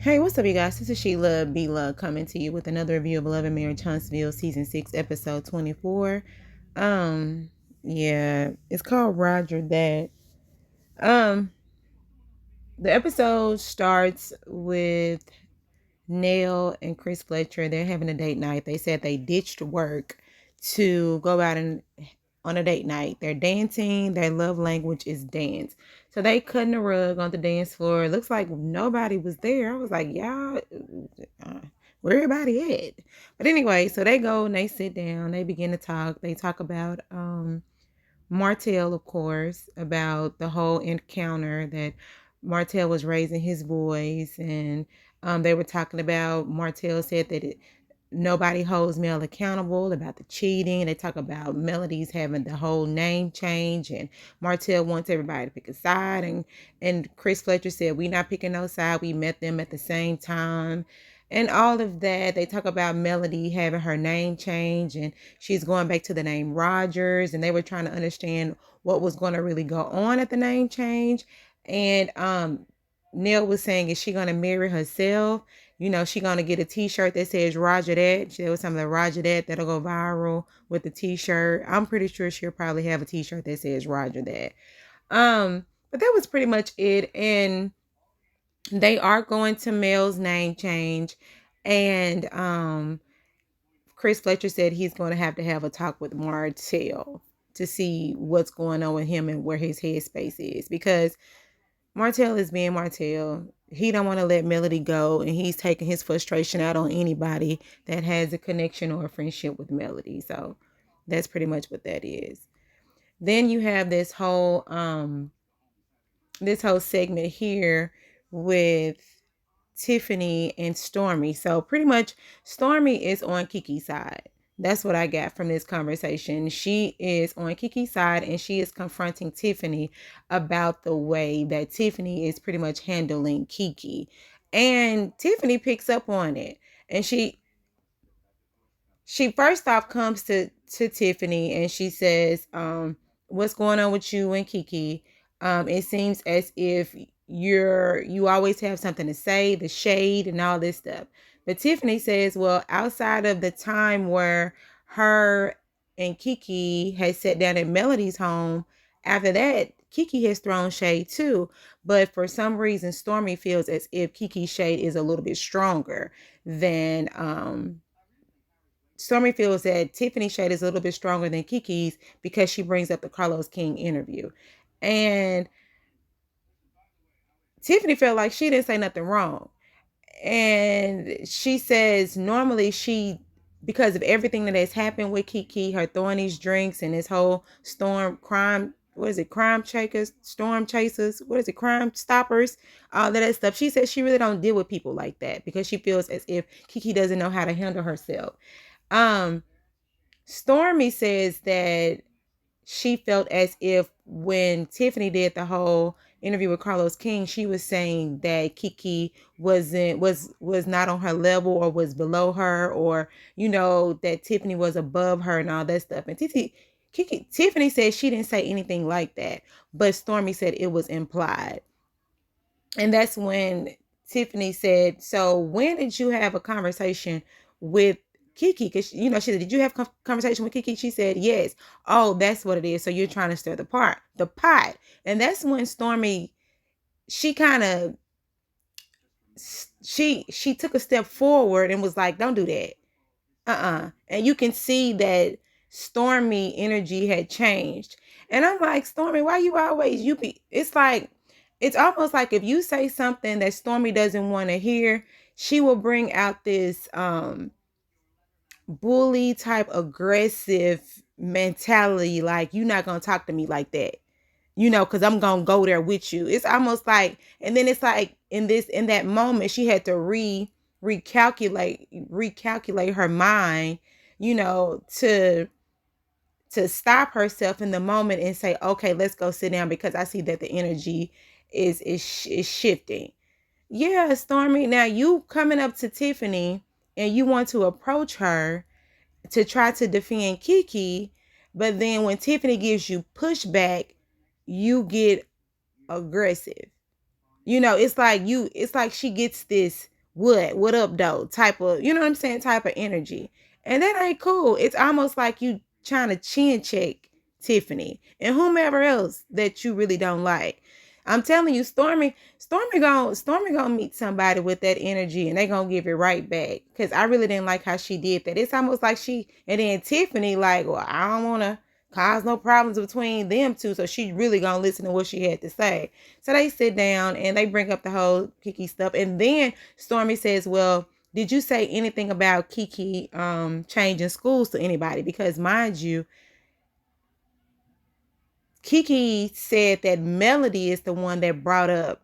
Hey, what's up, you guys? This is Sheila B. Love coming to you with another review of Beloved Marriage Huntsville, Season 6, Episode 24. Um, yeah, it's called Rodger That. Um, the episode starts with Nell and Chris Fletcher. They're having a date night. They said they ditched work to go out and on a date night. They're dancing. Their love language is dance. So they cutting a rug on the dance floor. It looks like nobody was there. I was like, y'all, where everybody at? But anyway, so they go and they sit down. They begin to talk. They talk about Martell, of course, about the whole encounter that Martell was raising his voice, and they were talking about Martell said that nobody holds Mel accountable about the cheating. They talk about Melody's having the whole name change, and Martell wants everybody to pick a side, and Chris Fletcher said, we not picking no side. We met them at the same time. And all of that. They talk about Melody having her name change, and she's going back to the name Rodgers, and they were trying to understand what was going to really go on at the name change. And Neil was saying, is she going to marry herself? You know, she going to get a t-shirt that says Rodger That. There was something Rodger That that'll go viral with the t-shirt. I'm pretty sure she'll probably have a t-shirt that says Rodger That. But that was pretty much it. And they are going to Mel's name change. And Chris Fletcher said he's going to have a talk with Martell to see what's going on with him and where his headspace is, because Martell is being Martell. He don't want to let Melody go, and he's taking his frustration out on anybody that has a connection or a friendship with Melody. So that's pretty much what that is. Then you have this whole segment here with Tiffany and Stormy. So pretty much Stormy is on Kiki's side. That's what I got from this conversation. She is on Kiki's side, and she is confronting Tiffany about the way that Tiffany is pretty much handling Kiki. And Tiffany picks up on it. And she first off comes to Tiffany, and she says, what's going on with you and Kiki? It seems as if you always have something to say, the shade and all this stuff. But Tiffany says, well, outside of the time where her and Kiki had sat down at Melody's home, after that, Kiki has thrown shade too. But for some reason, Stormy feels as if Kiki's shade is a little bit stronger than Stormy feels that Tiffany's shade is a little bit stronger than Kiki's because she brings up the Carlos King interview. And Tiffany felt like she didn't say nothing wrong. And she says normally because of everything that has happened with Kiki, her throwing these drinks and this whole crime chasers, crime stoppers, all that stuff. She says she really don't deal with people like that because she feels as if Kiki doesn't know how to handle herself. Stormy says that she felt as if when Tiffany did the whole interview with Carlos King, she was saying that Kiki was not on her level or was below her, or that Tiffany was above her and all that stuff. And Tiffany said she didn't say anything like that, but Stormy said it was implied. And that's when Tiffany said, so when did you have a conversation with Kiki? Because, she said, did you have conversation with Kiki? She said, yes. Oh, that's what it is. So you're trying to stir the pot. And that's when Stormy, she kind of, she took a step forward and was like, don't do that. And you can see that Stormy energy had changed. And I'm like, Stormy, why you always, it's almost like if you say something that Stormy doesn't want to hear, she will bring out this bully type aggressive mentality, like, you're not going to talk to me like that, because I'm going to go there with you. It's almost like, and then it's like in that moment, she had to recalculate her mind, to stop herself in the moment and say, okay, let's go sit down, because I see that the energy is shifting. Yeah, Stormy, now you coming up to Tiffany and you want to approach her to try to defend Kiki, but then when Tiffany gives you pushback, you get aggressive. It's like she gets this what up though type of, you know what I'm saying, type of energy. And that ain't cool. It's almost like you trying to chin check Tiffany and whomever else that you really don't like. I'm telling you, Stormy gonna meet somebody with that energy, and they gonna give it right back. Cause I really didn't like how she did that. It's almost like and then Tiffany like, well, I don't wanna cause no problems between them two, so she really gonna listen to what she had to say. So they sit down and they bring up the whole Kiki stuff, and then Stormy says, well, did you say anything about Kiki changing schools to anybody? Because mind you, Kiki said that Melody is the one that brought up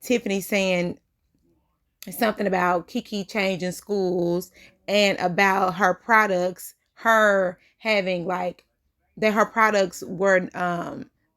Tiffany saying something about Kiki changing schools and about her products, her having like that her products were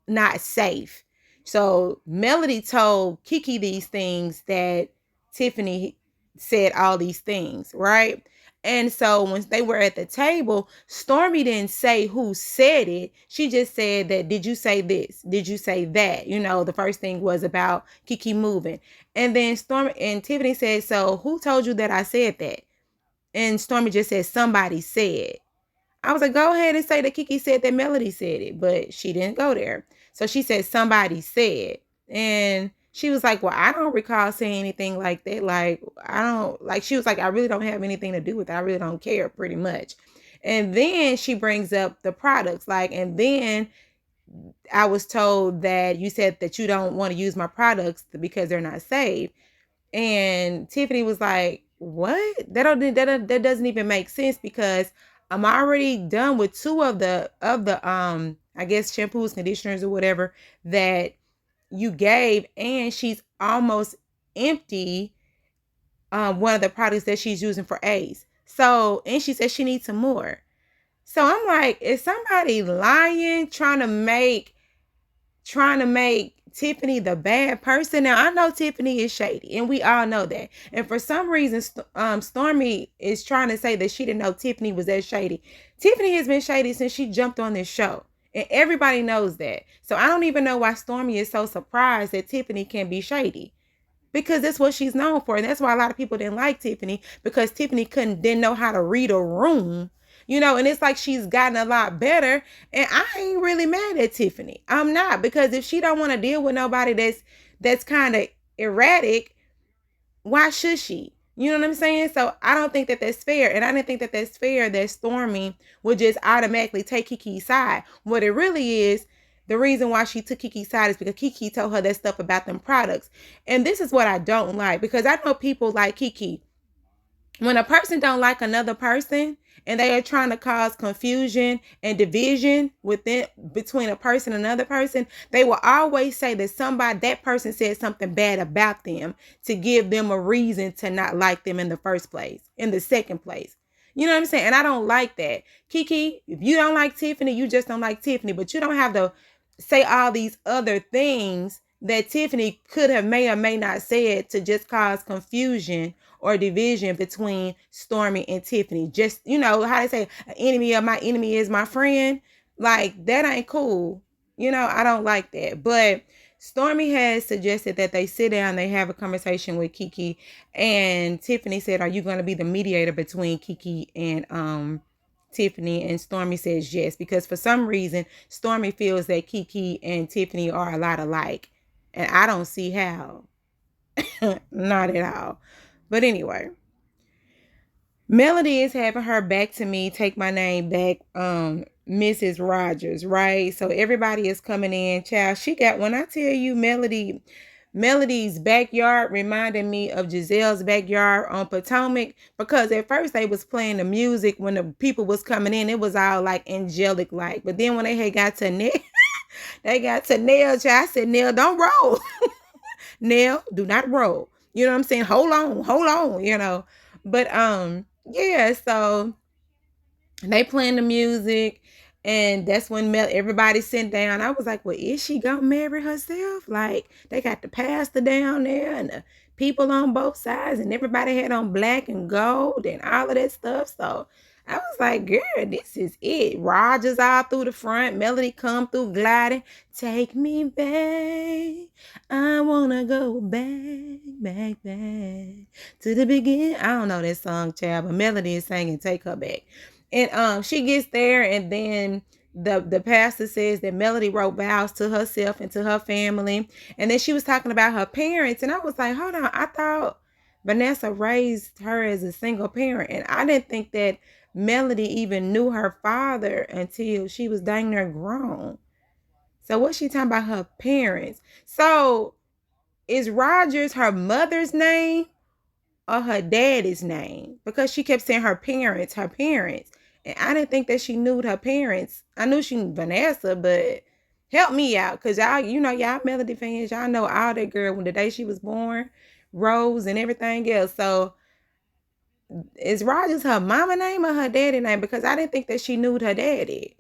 not safe. So Melody told Kiki these things that Tiffany said all these things, right? And so when they were at the table, Stormy didn't say who said it. She just said that, did you say this? Did you say that? You know, the first thing was about Kiki moving. And then Stormy and Tiffany said, so who told you that I said that? And Stormy just said, somebody said. I was like, go ahead and say that Kiki said that Melody said it, but she didn't go there. So she said, somebody said. And she was like, well, I don't recall saying anything like that. Like, I don't, like, she was like, I really don't have anything to do with it. I really don't care, pretty much. And then she brings up the products, like, and then I was told that you said that you don't want to use my products because they're not safe. And Tiffany was like, what? That doesn't even make sense, because I'm already done with two of the I guess shampoos, conditioners, or whatever that you gave, and she's almost empty one of the products that she's using for Ace. So, and she said she needs some more. So I'm like, is somebody lying, trying to make Tiffany the bad person? Now, I know Tiffany is shady, and we all know that. And for some reason, Stormy is trying to say that she didn't know Tiffany was that shady. Tiffany has been shady since she jumped on this show, and everybody knows that. So I don't even know why Stormy is so surprised that Tiffany can be shady, because that's what she's known for. And that's why a lot of people didn't like Tiffany, because Tiffany didn't know how to read a room, you know. And it's like she's gotten a lot better, and I ain't really mad at Tiffany. I'm not, because if she don't want to deal with nobody that's kind of erratic, why should she? You know what I'm saying? So I don't think that that's fair. And I didn't think that that's fair that Stormy would just automatically take Kiki's side. What it really is, the reason why she took Kiki's side is because Kiki told her that stuff about them products. And this is what I don't like, because I know people like Kiki. When a person don't like another person and they are trying to cause confusion and division between a person and another person, they will always say that that person said something bad about them to give them a reason to not like them in the first place, in the second place. You know what I'm saying? And I don't like that. Kiki, if you don't like Tiffany, you just don't like Tiffany, but you don't have to say all these other things that Tiffany could have may or may not said to just cause confusion or division between Stormy and Tiffany. Just, you know, how they say, an enemy of my enemy is my friend. Like, that ain't cool. You know, I don't like that. But Stormy has suggested that they sit down, they have a conversation with Kiki, and Tiffany said, are you going to be the mediator between Kiki and Tiffany? And Stormy says yes, because for some reason Stormy feels that Kiki and Tiffany are a lot alike, and I don't see how. Not at all. But anyway, Melody is having her back to me, take my name back, Mrs. Rodgers, right? So everybody is coming in. Child, she got, when I tell you, Melody's backyard reminded me of Giselle's backyard on Potomac, because at first they was playing the music when the people was coming in. It was all like angelic like. But then when they had got to Nell, they got to Nell, child, I said, Nell, don't roll. Nell, do not roll. You know what I'm saying? Hold on, you know. But yeah, so they playing the music, and that's when everybody sat down. I was like, well, is she gonna marry herself? Like, they got the pastor down there and the people on both sides, and everybody had on black and gold and all of that stuff. So I was like, girl, this is it. Rodger's all through the front. Melody come through gliding. Take me back. I wanna go back, back, back to the beginning. I don't know that song, child, but Melody is singing Take Her Back. And she gets there, and then the pastor says that Melody wrote vows to herself and to her family. And then she was talking about her parents. And I was like, hold on, I thought Vanessa raised her as a single parent. And I didn't think that Melody even knew her father until she was dang near grown. So what's she talking about her parents? So is Rodgers her mother's name or her daddy's name? Because she kept saying her parents, her parents. And I didn't think that she knew her parents. I knew she knew Vanessa, but help me out. Because y'all, y'all Melody fans, y'all know all that girl when the day she was born, Rose and everything else. So is Rodgers her mama name or her daddy name? Because I didn't think that she knew her daddy.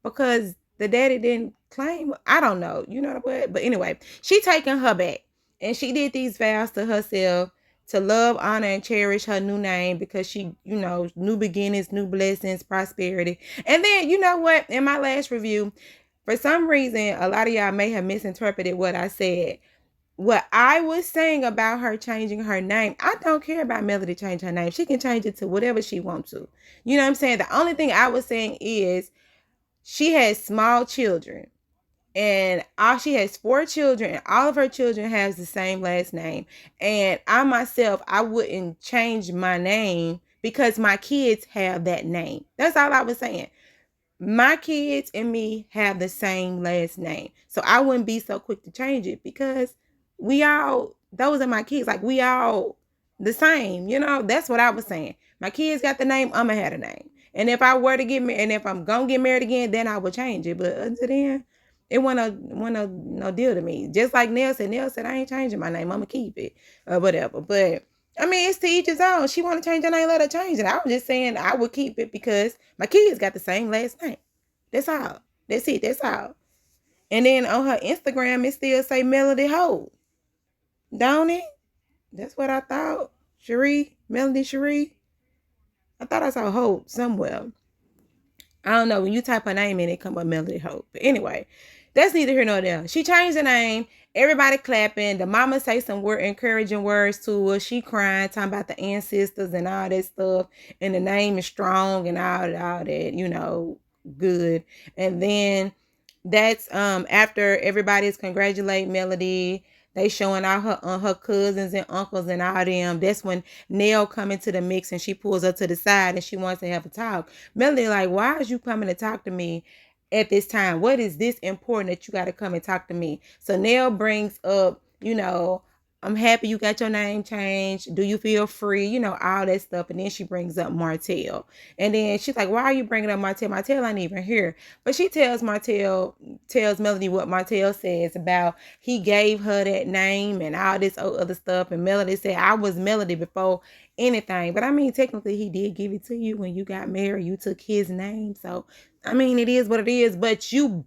Because the daddy didn't claim. I don't know. You know what? But anyway, she taking her back. And she did these vows to herself to love, honor, and cherish her new name because she, new beginnings, new blessings, prosperity. And then, you know what? In my last review, for some reason, a lot of y'all may have misinterpreted what I said. What I was saying about her changing her name, I don't care about Melody changing her name. She can change it to whatever she wants to. You know what I'm saying? The only thing I was saying is she has small children. And she has 4 children, and all of her children has the same last name. And I myself, I wouldn't change my name because my kids have that name. That's all I was saying. My kids and me have the same last name. So I wouldn't be so quick to change it because those are my kids. Like, we all the same, that's what I was saying. My kids got the name, I'ma have a name. And if I were to get married, and if I'm gonna get married again, then I would change it. But until then, it wasn't no deal to me. Just like Nell said, I ain't changing my name, I'ma keep it or whatever. But I mean, it's to each his own. She want to change her name, let her change it. I was just saying I would keep it because my kids got the same last name. That's all. That's it. That's all. And then on her Instagram, it still say Melody Holt. Don't it? That's what I thought. Melody Cherie. I thought I saw Holt somewhere. I don't know. When you type her name in, it come up Melody Holt. But anyway, that's neither here nor there. She changed the name. Everybody clapping. The mama say some encouraging words to her. She crying, talking about the ancestors and all that stuff. And the name is strong and all that, good. And then that's after everybody's congratulating Melody. They showing out her cousins and uncles and all them. That's when Nell come into the mix and she pulls her to the side and she wants to have a talk. Melody like, why is you coming to talk to me at this time? What is this important that you got to come and talk to me? So Nell brings up, I'm happy you got your name changed. Do you feel free? All that stuff. And then she brings up Martell. And then she's like, why are you bringing up Martell? Martell ain't even here. But she tells Melody what Martell says about he gave her that name and all this other stuff. And Melody said, I was Melody before anything. But I mean, technically, he did give it to you when you got married. You took his name. So, I mean, it is what it is. But you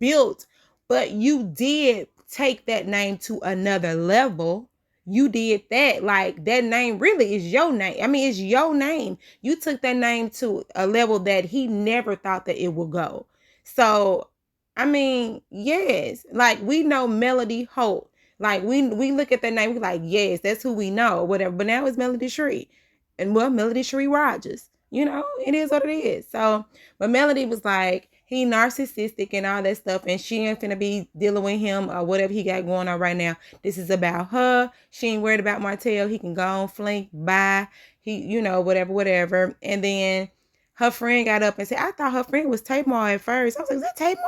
did take that name to another level. You did that. Like, that name really is your name. I mean, it's your name. You took that name to a level that he never thought that it would go. So, I mean, yes. Like, we know Melody Holt. Like, we look at that name, we're like, yes, that's who we know, whatever. But now it's Melody Cherie. And, well, Melody Cherie Rodgers. It is what it is. So, but Melody was like, he narcissistic and all that stuff, and she ain't finna be dealing with him or whatever he got going on right now. This is about her. She ain't worried about Martell. He can go on, flink, bye. He, whatever. And then her friend got up and said, I thought her friend was Tamar at first. I was like, is that Tamar?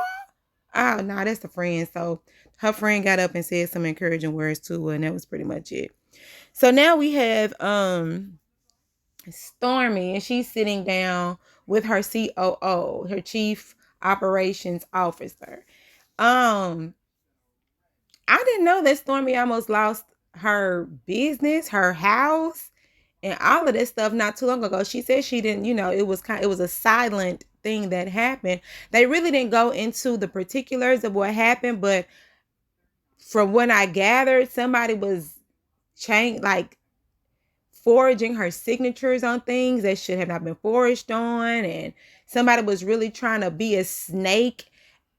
Oh, no, that's the friend. So her friend got up and said some encouraging words to her, and that was pretty much it. So now we have Stormy, and she's sitting down with her COO, her chief operations officer. I didn't know that Stormy almost lost her business, her house, and all of this stuff not too long ago. She said she didn't, it was a silent thing that happened. They really didn't go into the particulars of what happened, but from what I gathered, somebody was forging her signatures on things that should have not been forged on, and somebody was really trying to be a snake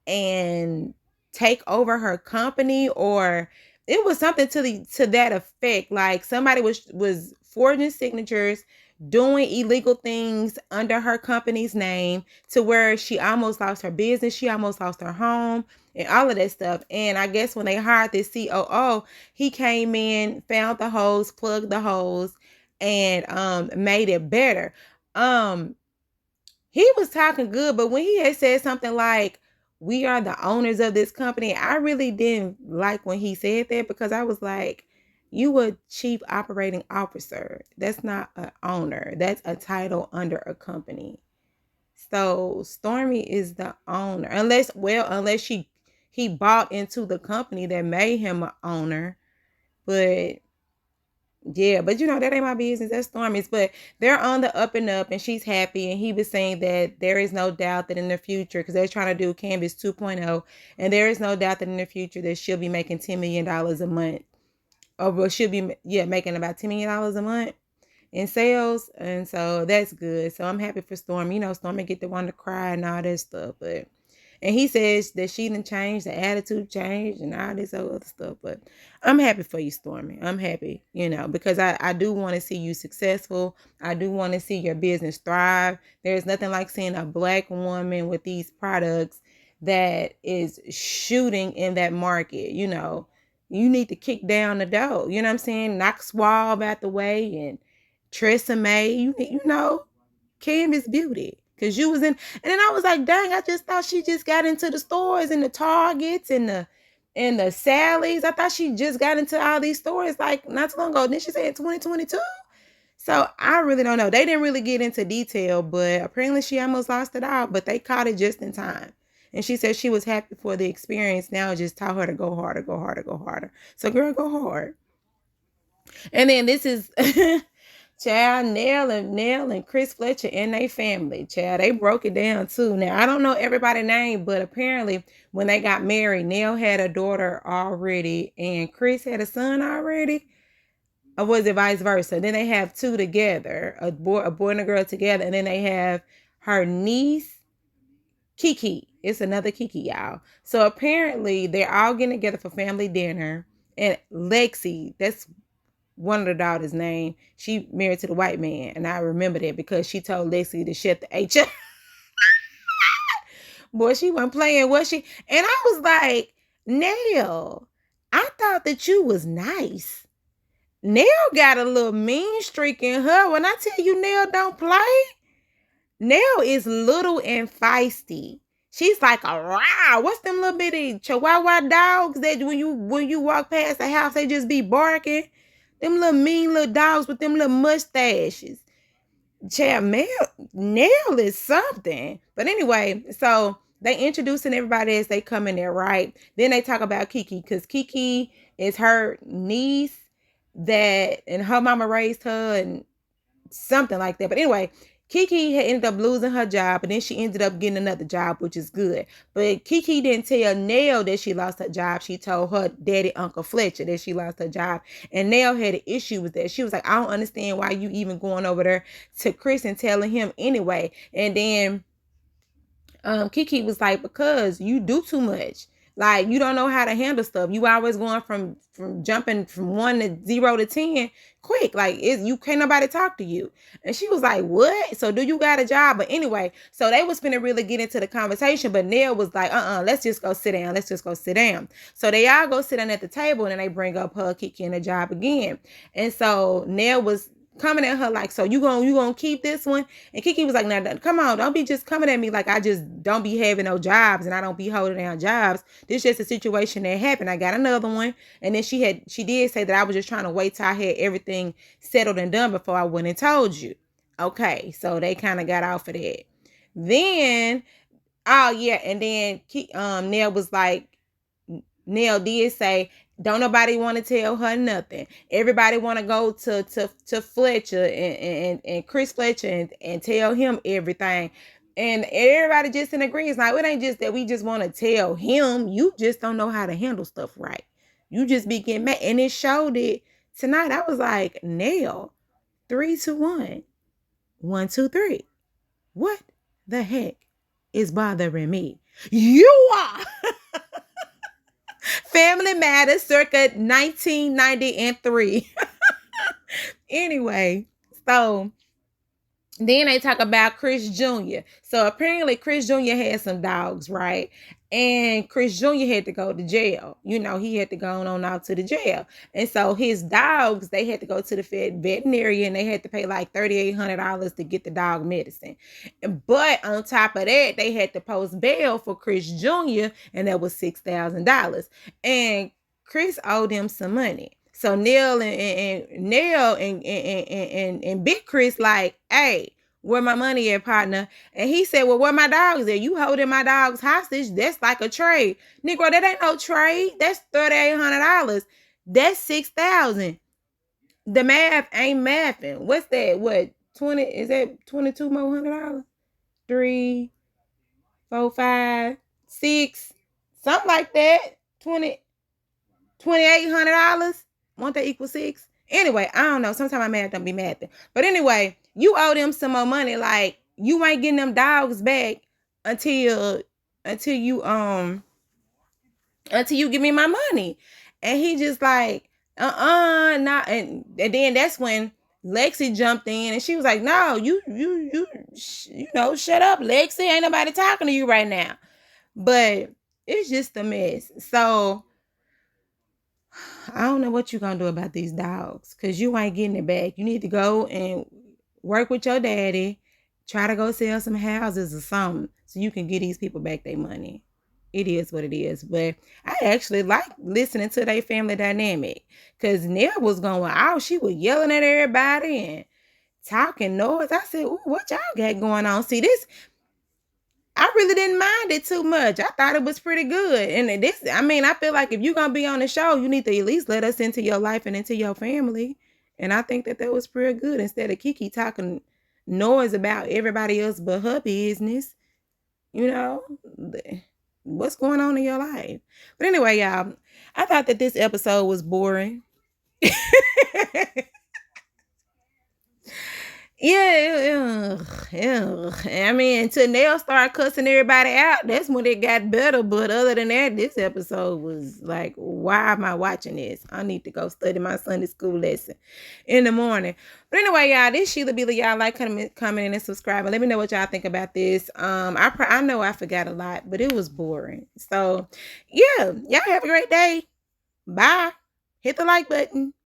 and take over her company, or it was something to that effect. Like somebody was forging signatures, doing illegal things under her company's name, to where she almost lost her business, she almost lost her home, and all of that stuff. And I guess when they hired this COO, he came in, found the holes, plugged the holes, and made it better. He was talking good, but when he had said something like, "We are the owners of this company," I really didn't like when he said that, because I was like, you a chief operating officer. That's not an owner. That's a title under a company. So Stormy is the owner, unless he bought into the company that made him an owner. But yeah, but that ain't my business. That's Stormy's. But they're on the up and up, and she's happy. And he was saying that there is no doubt that in the future, because they're trying to do Canvas 2.0, and there is no doubt that in the future that she'll be making $10 million a month. Or well, she'll be making about $10 million a month in sales. And so that's good. So I'm happy for Stormy. Stormy get the one to cry and all that stuff. And he says that she didn't change, the attitude changed and all this other stuff. But I'm happy for you, Stormy. I'm happy, because I do want to see you successful. I do want to see your business thrive. There's nothing like seeing a Black woman with these products that is shooting in that market. You need to kick down the door. You know what I'm saying? Knock Swab out the way and Tresemme. Canvas Beauty. Because you was in, and then I was like, dang, I just thought she just got into the stores and the Targets and the Sally's. I thought she just got into all these stores like not too long ago. Then she said 2022. So I really don't know. They didn't really get into detail, but apparently she almost lost it all, but they caught it just in time. And she said she was happy for the experience. Now it just taught her to go harder, go harder, go harder. So girl, go hard. And then this is Child, Nell and Chris Fletcher and their family. Child, they broke it down too. Now, I don't know everybody's name, but apparently when they got married, Nell had a daughter already and Chris had a son already. Or was it vice versa? Then they have two together, a boy and a girl together. And then they have her niece, Kiki. It's another Kiki, y'all. So apparently they're all getting together for family dinner. And Lexi, that's one of the daughters' name, she married to the white man. And I remember that because she told Lexi to shut the H up. Boy, she wasn't playing, was she? And I was like, Nell, I thought that you was nice. Nell got a little mean streak in her. When I tell you Nell don't play, Nell is little and feisty. She's like a rah. What's them little bitty Chihuahua dogs that when you walk past the house, they just be barking? Them little mean little dogs with them little mustaches. Child, Nell is something. But anyway, so they introducing everybody as they come in there, right? Then they talk about Kiki, because Kiki is her niece and her mama raised her and something like that. But anyway, Kiki had ended up losing her job, and then she ended up getting another job, which is good. But Kiki didn't tell Nell that she lost her job. She told her daddy, Uncle Fletcher, that she lost her job. And Nell had an issue with that. She was like, I don't understand why you even going over there to Chris and telling him anyway. And then Kiki was like, because you do too much. Like, you don't know how to handle stuff. You always going from jumping from 1 to 0 to 10 quick. Like, you can't nobody talk to you. And she was like, what? So do you got a job? But anyway, so they was finna really get into the conversation. But Nell was like, let's just go sit down. Let's just go sit down. So they all go sit down at the table, and then they bring up her Kiki and the job again. And so Nell was coming at her like, so you gonna keep this one? And Kiki was like, now come on, don't be just coming at me like I just don't be having no jobs and I don't be holding down jobs. This just a situation that happened. I got another one. And then she did say that I was just trying to wait till I had everything settled and done before I went and told you. Okay, so they kind of got off of that. Then and then Nell was like, Nell did say, don't nobody want to tell her nothing. Everybody want to go to Fletcher and Chris Fletcher and tell him everything. And everybody just in agreement. Like, it ain't just that we just want to tell him. You just don't know how to handle stuff right. You just be getting mad. And it showed it tonight. I was like, Nell, 3, 2, 1. 1, 2, 3. What the heck is bothering me? You are. Family Matters circa 1993. Anyway, so then they talk about Chris Jr. So apparently Chris Jr. had some dogs, right? And Chris Jr. had to go to jail. He had to go on out to the jail. And so his dogs, they had to go to the veterinarian and they had to pay like $3,800 to get the dog medicine. But on top of that, they had to post bail for Chris Jr. and that was $6,000. And Chris owed them some money. So Neil and Big Chris like, hey, where my money at, partner? And he said, well, where my dogs at? You holding my dogs hostage? That's like a trade. Negro, that ain't no trade. That's $3,800. That's $6,000. The math ain't mathing. What's that? What, 20? Is that $22 more $100? 3, 4, 5, 6, something like that. $2,800. Won't that equal 6? Anyway, I don't know. Sometimes my math don't be mathing. But anyway, you owe them some more money. Like, you ain't getting them dogs back until you give me my money. And he just like, not. And then that's when Lexi jumped in and she was like, no, you shut up, Lexi. Ain't nobody talking to you right now. But it's just a mess. So I don't know what you're going to do about these dogs because you ain't getting it back. You need to go and work with your daddy. Try to go sell some houses or something so you can get these people back their money. It is what it is. But I actually like listening to their family dynamic because Nell was going out. She was yelling at everybody and talking noise. I said, ooh, what y'all got going on? See, this, I really didn't mind it too much. I thought it was pretty good. And this, I feel like if you're going to be on the show, you need to at least let us into your life and into your family. And I think that was pretty good instead of Kiki talking noise about everybody else but her business. What's going on in your life? But anyway, y'all, I thought that this episode was boring. Yeah. Until Nell started cussing everybody out, that's when it got better. But other than that, this episode was like, why am I watching this? I need to go study my Sunday school lesson in the morning. But anyway, y'all, this Sheila Beela. Y'all like, commenting, and subscribing. Let me know what y'all think about this. I know I forgot a lot, but it was boring. So, yeah, y'all have a great day. Bye. Hit the like button.